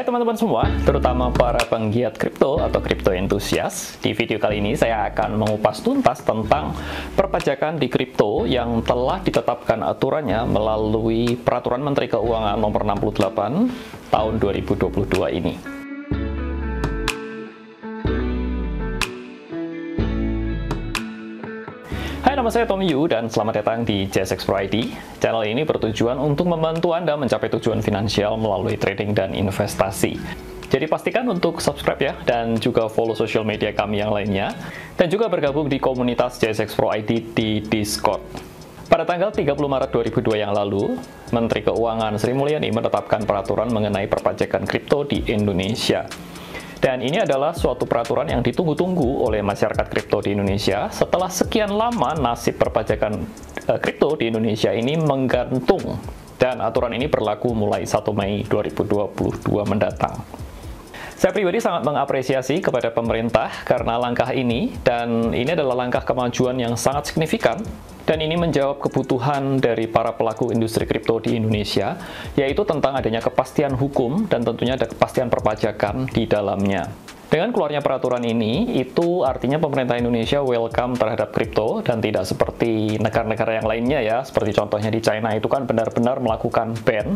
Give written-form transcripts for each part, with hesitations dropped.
Hai teman-teman semua, terutama para penggiat kripto atau kripto entusias. Di video kali ini saya akan mengupas tuntas tentang perpajakan di kripto yang telah ditetapkan aturannya melalui Peraturan Menteri Keuangan Nomor 68 Tahun 2022 ini. Hai, nama saya Tommy Yu dan selamat datang di JSX Pro ID. Channel ini bertujuan untuk membantu Anda mencapai tujuan finansial melalui trading dan investasi. Jadi pastikan untuk subscribe ya, dan juga follow social media kami yang lainnya, dan juga bergabung di komunitas JSX Pro ID di Discord. Pada tanggal 30 Maret 2002 yang lalu, Menteri Keuangan Sri Mulyani menetapkan peraturan mengenai perpajakan kripto di Indonesia. Dan ini adalah suatu peraturan yang ditunggu-tunggu oleh masyarakat kripto di Indonesia setelah sekian lama nasib perpajakan kripto di Indonesia ini menggantung. Dan aturan ini berlaku mulai 1 Mei 2022 mendatang. Saya pribadi sangat mengapresiasi kepada pemerintah karena langkah ini, dan ini adalah langkah kemajuan yang sangat signifikan. Dan ini menjawab kebutuhan dari para pelaku industri kripto di Indonesia, yaitu tentang adanya kepastian hukum dan tentunya ada kepastian perpajakan di dalamnya. Dengan keluarnya peraturan ini, itu artinya pemerintah Indonesia welcome terhadap kripto dan tidak seperti negara-negara yang lainnya ya, seperti contohnya di China itu kan benar-benar melakukan ban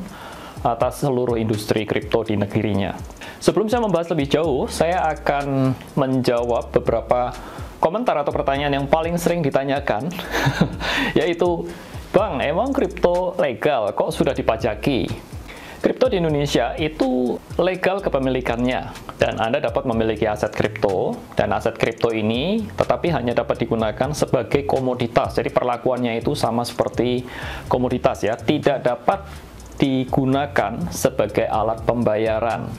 atas seluruh industri kripto di negerinya. Sebelum saya membahas lebih jauh, saya akan menjawab beberapa komentar atau pertanyaan yang paling sering ditanyakan, yaitu, Bang, emang kripto legal, kok sudah dipajaki? Kripto di Indonesia itu legal kepemilikannya, dan Anda dapat memiliki aset kripto, dan aset kripto ini tetapi hanya dapat digunakan sebagai komoditas, jadi perlakuannya itu sama seperti komoditas ya, tidak dapat digunakan sebagai alat pembayaran.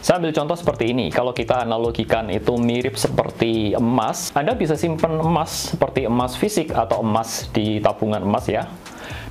Saya ambil contoh seperti ini, kalau kita analogikan itu mirip seperti emas, Anda bisa simpan emas seperti emas fisik atau emas di tabungan emas ya.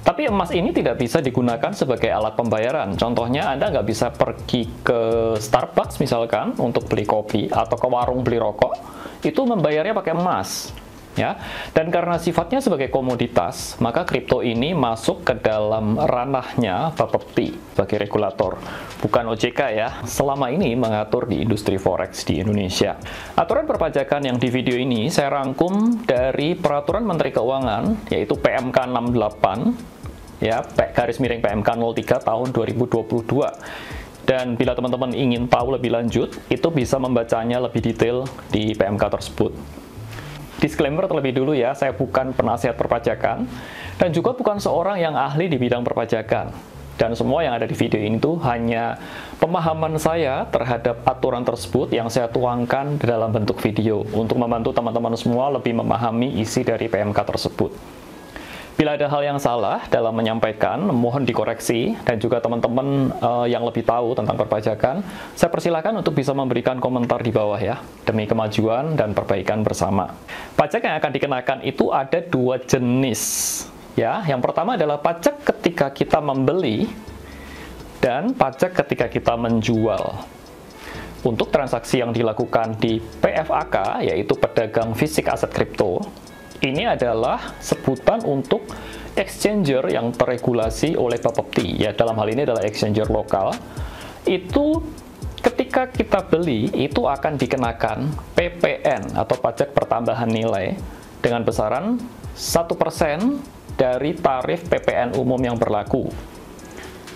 Tapi emas ini tidak bisa digunakan sebagai alat pembayaran. Contohnya Anda nggak bisa pergi ke Starbucks misalkan untuk beli kopi atau ke warung beli rokok, itu membayarnya pakai emas. Ya, dan karena sifatnya sebagai komoditas, maka kripto ini masuk ke dalam ranahnya Bapepti sebagai regulator, bukan OJK ya, selama ini mengatur di industri forex di Indonesia. Aturan perpajakan yang di video ini saya rangkum dari Peraturan Menteri Keuangan, yaitu PMK 68, ya, garis miring PMK 03 tahun 2022. Dan bila teman-teman ingin tahu lebih lanjut, itu bisa membacanya lebih detail di PMK tersebut. Disclaimer terlebih dulu ya, saya bukan penasihat perpajakan dan juga bukan seorang yang ahli di bidang perpajakan. Dan semua yang ada di video ini tuh hanya pemahaman saya terhadap aturan tersebut yang saya tuangkan dalam bentuk video untuk membantu teman-teman semua lebih memahami isi dari PMK tersebut. Bila ada hal yang salah dalam menyampaikan, mohon dikoreksi, dan juga teman-teman yang lebih tahu tentang perpajakan, saya persilakan untuk bisa memberikan komentar di bawah ya, demi kemajuan dan perbaikan bersama. Pajak yang akan dikenakan itu ada dua jenis. Ya, yang pertama adalah pajak ketika kita membeli dan pajak ketika kita menjual. Untuk transaksi yang dilakukan di PFAK, yaitu pedagang fisik aset kripto, ini adalah sebutan untuk exchanger yang terregulasi oleh Bapepti. Ya, dalam hal ini adalah exchanger lokal. Itu ketika kita beli, itu akan dikenakan PPN atau pajak pertambahan nilai dengan besaran 1% dari tarif PPN umum yang berlaku.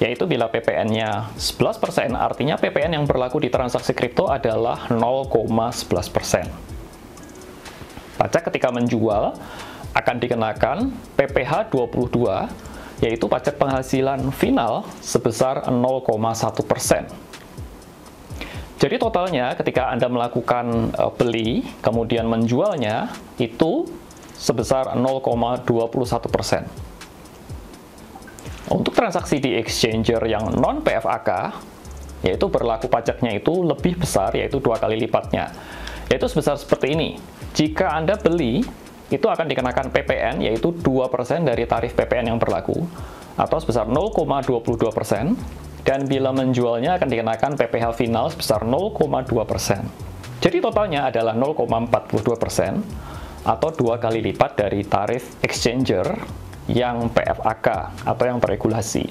Yaitu bila PPN-nya 11%, artinya PPN yang berlaku di transaksi kripto adalah 0,11%. Pajak ketika menjual akan dikenakan PPh 22, yaitu pajak penghasilan final sebesar 0,1%. Jadi totalnya ketika Anda melakukan beli, kemudian menjualnya, itu sebesar 0,21%. Untuk transaksi di exchanger yang non-PFAK, yaitu berlaku pajaknya itu lebih besar, yaitu 2 kali lipatnya. Yaitu sebesar seperti ini. Jika Anda beli, itu akan dikenakan PPN, yaitu 2% dari tarif PPN yang berlaku, atau sebesar 0,22%, dan bila menjualnya akan dikenakan PPh final sebesar 0,2%. Jadi totalnya adalah 0,42%, atau 2 kali lipat dari tarif exchanger yang PFAK, atau yang terregulasi.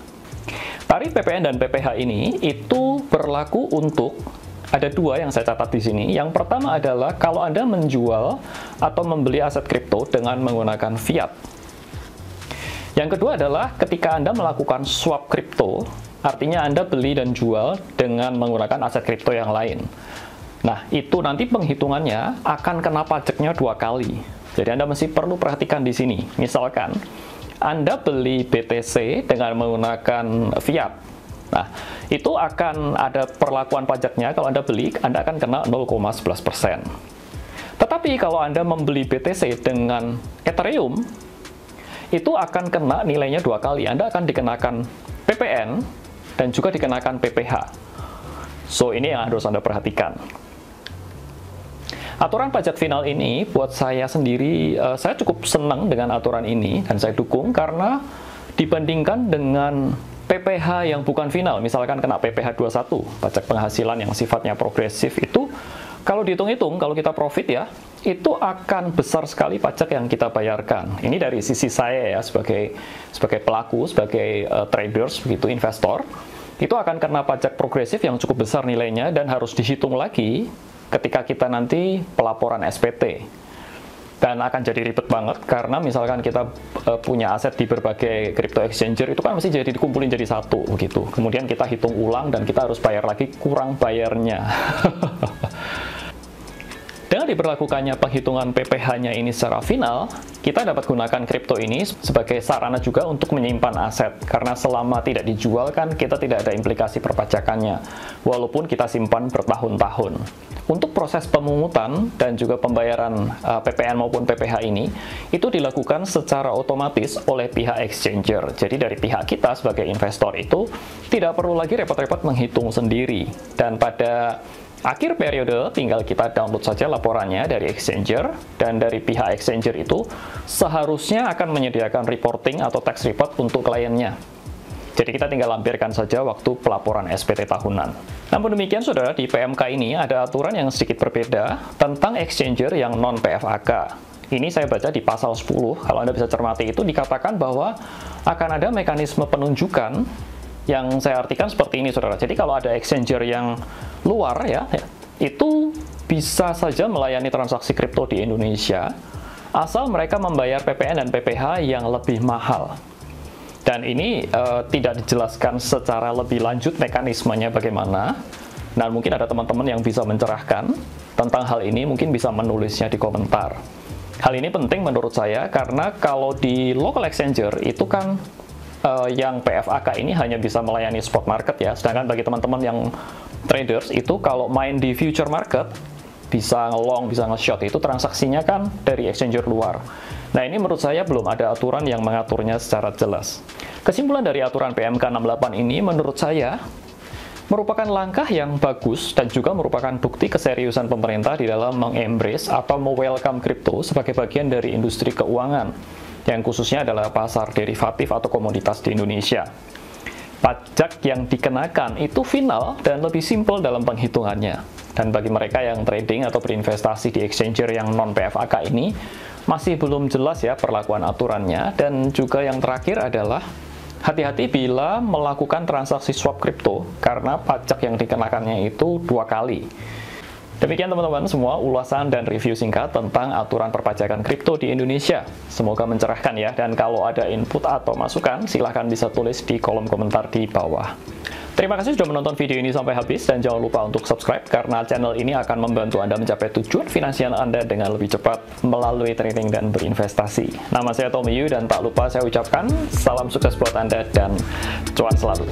Tarif PPN dan PPH ini itu berlaku untuk, ada dua yang saya catat di sini. Yang pertama adalah kalau Anda menjual atau membeli aset kripto dengan menggunakan fiat. Yang kedua adalah ketika Anda melakukan swap kripto, artinya Anda beli dan jual dengan menggunakan aset kripto yang lain. Nah, itu nanti penghitungannya akan kena pajaknya 2 kali. Jadi Anda mesti perlu perhatikan di sini. Misalkan Anda beli BTC dengan menggunakan fiat. Nah, itu akan ada perlakuan pajaknya. Kalau Anda beli, Anda akan kena 0,11%. Tetapi kalau Anda membeli BTC dengan Ethereum, itu akan kena nilainya 2 kali. Anda akan dikenakan PPN dan juga dikenakan PPH. So, ini yang harus Anda perhatikan. Aturan pajak final ini buat saya sendiri, saya cukup senang dengan aturan ini dan saya dukung karena dibandingkan dengan PPH yang bukan final, misalkan kena PPH 21, pajak penghasilan yang sifatnya progresif itu, kalau dihitung-hitung, kalau kita profit ya, itu akan besar sekali pajak yang kita bayarkan. Ini dari sisi saya ya, sebagai pelaku, sebagai traders, begitu, investor, itu akan kena pajak progresif yang cukup besar nilainya dan harus dihitung lagi ketika kita nanti pelaporan SPT. Dan akan jadi ribet banget karena misalkan kita punya aset di berbagai crypto exchanger itu kan mesti jadi dikumpulin jadi satu begitu. Kemudian kita hitung ulang dan kita harus bayar lagi kurang bayarnya. Dengan diberlakukannya penghitungan PPH-nya ini secara final, kita dapat gunakan kripto ini sebagai sarana juga untuk menyimpan aset. Karena selama tidak dijual kan kita tidak ada implikasi perpajakannya, walaupun kita simpan bertahun-tahun. Untuk proses pemungutan dan juga pembayaran PPN maupun PPH ini, itu dilakukan secara otomatis oleh pihak exchanger. Jadi dari pihak kita sebagai investor itu tidak perlu lagi repot-repot menghitung sendiri. Dan pada akhir periode tinggal kita download saja laporannya dari exchanger, dan dari pihak exchanger itu seharusnya akan menyediakan reporting atau tax report untuk kliennya. Jadi kita tinggal lampirkan saja waktu pelaporan SPT tahunan. Namun demikian saudara, di PMK ini ada aturan yang sedikit berbeda tentang exchanger yang non-PFAK. Ini saya baca di pasal 10, kalau Anda bisa cermati itu dikatakan bahwa akan ada mekanisme penunjukan yang saya artikan seperti ini saudara. Jadi kalau ada exchanger yang luar ya, itu bisa saja melayani transaksi kripto di Indonesia asal mereka membayar PPN dan PPH yang lebih mahal. Dan ini tidak dijelaskan secara lebih lanjut mekanismenya bagaimana. Nah, mungkin ada teman-teman yang bisa mencerahkan tentang hal ini, mungkin bisa menulisnya di komentar. Hal ini penting menurut saya karena kalau di local exchanger itu kan yang PFAK ini hanya bisa melayani spot market ya. Sedangkan bagi teman-teman yang traders itu kalau main di future market, bisa nge-long, bisa nge-short, itu transaksinya kan dari exchanger luar. Nah, ini menurut saya belum ada aturan yang mengaturnya secara jelas. Kesimpulan dari aturan PMK 68 ini menurut saya merupakan langkah yang bagus dan juga merupakan bukti keseriusan pemerintah di dalam mengembrace atau me-welcome kripto sebagai bagian dari industri keuangan, yang khususnya adalah pasar derivatif atau komoditas di Indonesia. Pajak yang dikenakan itu final dan lebih simpel dalam penghitungannya. Dan bagi mereka yang trading atau berinvestasi di exchanger yang non-PFAK ini, masih belum jelas ya perlakuan aturannya. Dan juga yang terakhir adalah hati-hati bila melakukan transaksi swap kripto, karena pajak yang dikenakannya itu 2 kali. Demikian teman-teman semua ulasan dan review singkat tentang aturan perpajakan kripto di Indonesia. Semoga mencerahkan ya, dan kalau ada input atau masukan silahkan bisa tulis di kolom komentar di bawah. Terima kasih sudah menonton video ini sampai habis, dan jangan lupa untuk subscribe karena channel ini akan membantu Anda mencapai tujuan finansial Anda dengan lebih cepat melalui trading dan berinvestasi. Nama saya Tommy Yu, dan tak lupa saya ucapkan salam sukses buat Anda dan cuan selalu.